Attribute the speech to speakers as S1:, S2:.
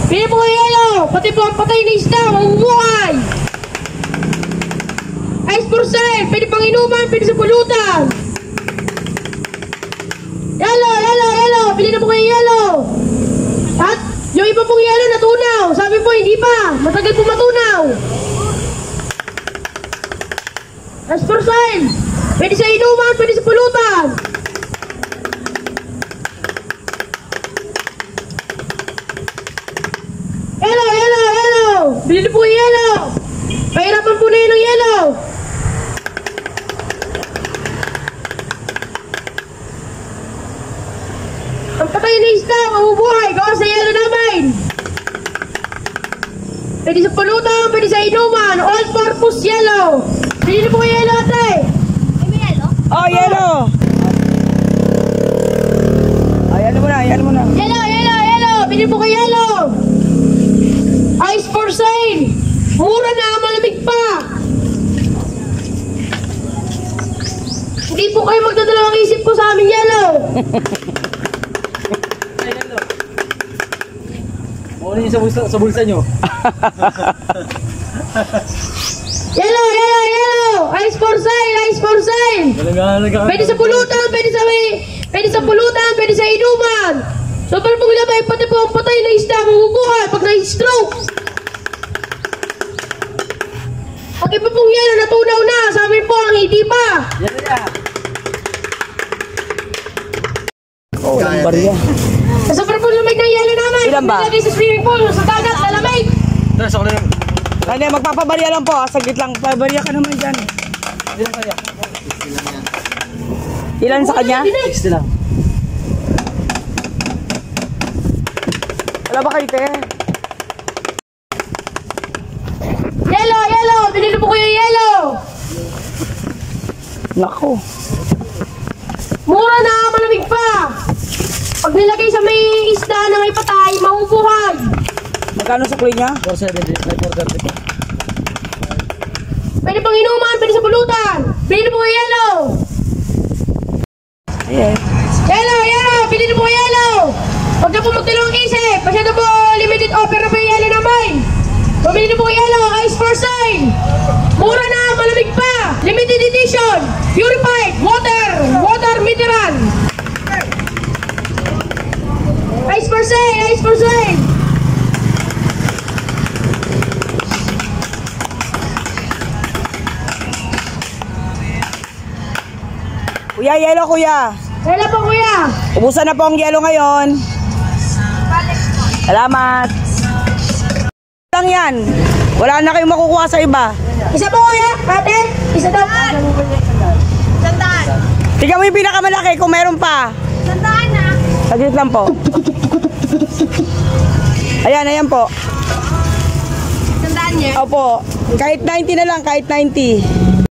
S1: Bili po kayo yelo. Pati po ang patay na isda, mabubuhay. Ice for sale. Pwede pang inuman, pwede sa pulutan. Yelo, yelo, yelo. Bili na po kayo yelo. At yung iba pong yelo natunaw. Sabi po hindi pa. Matagal po matunaw. Ice for sale. Pwede sa inuman, pwede sa pulutan. Yelo, yelo, yelo. Bili na po kayo yelo. Pahirapan po na yun ng yelo. Ang patay na isda, mabubuhay. Gawa sa yelo namin. Pwede sa pulutan, pwede sa inuman. All-purpose yelo. Bili na po kayo yelo, ate.
S2: May yelo?
S3: Oh, yelo. Ayan mo na, ayan mo na.
S1: Yelo, yelo, yelo. Bili po kayo yelo. Ice for sale. Mura na, malamig pa. Hindi po kayo magdadalawang isip po sa amin yelo.
S4: Muna yung sa bulsa nyo.
S1: Yelo, yelo, yelo. Ice for sale, ice for sale. Pwede sa pulutan, pwede sa pulutan, pwede sa inuman. Sobrang pong labay, pati po ang patay na isda, mabubuhay pag na-stroke. Ang iba pong yelo, natunaw na. Sabi po, ang hindi pa.
S3: Oh, ang barya.
S1: Sobrang pong lamig ng yelo naman.
S3: Ilan ba?
S1: Nilagay sa swimming pool, sa dagat, sa lamig.
S4: Tara, sakla lang.
S3: Hindi, magpapabarya lang po. Saglit lang. Pabarya ka naman dyan.
S4: Ilan kaya?
S3: Ilan sa kanya?
S4: 60 lang.
S3: Wala ba kayo, te?
S1: Yelo, yelo. Binili po kayo yelo.
S3: Nako.
S1: Mura na, malamig pa. Pag nilagay sa may isda na may patay, mabubuhay.
S3: Magkano sukli niya?
S4: 470, 430.
S1: Pwede pang inuman, pwede sa pulutan. Binili po kayo yelo.
S3: Ayan.
S1: Yelo, yelo. Binili po kayo yelo. Huwag na po magtilong isip. Masyado po limited offer na po yung yelo namin. Pumili po kayo yelo. Ice for sale. Mura na, malamig pa. Limited edition. Purified. Water mineral. Ice for sale, ice for sale.
S3: Kuya, yelo kuya.
S1: Yelo po kuya.
S3: Ubusan na po ang yelo ngayon. Salamat. Lang yan. Wala na kayong makukuha sa iba.
S1: Isa po kuya. Ate. Isa daw.
S2: Sandaan.
S3: Tingnan mo yung pinakamalaki kung meron pa.
S2: Sandaan na.
S3: Saglit lang po. Ayan, ayan po.
S2: Sandaan niya.
S3: Opo. Kahit 90 na lang, kahit 90.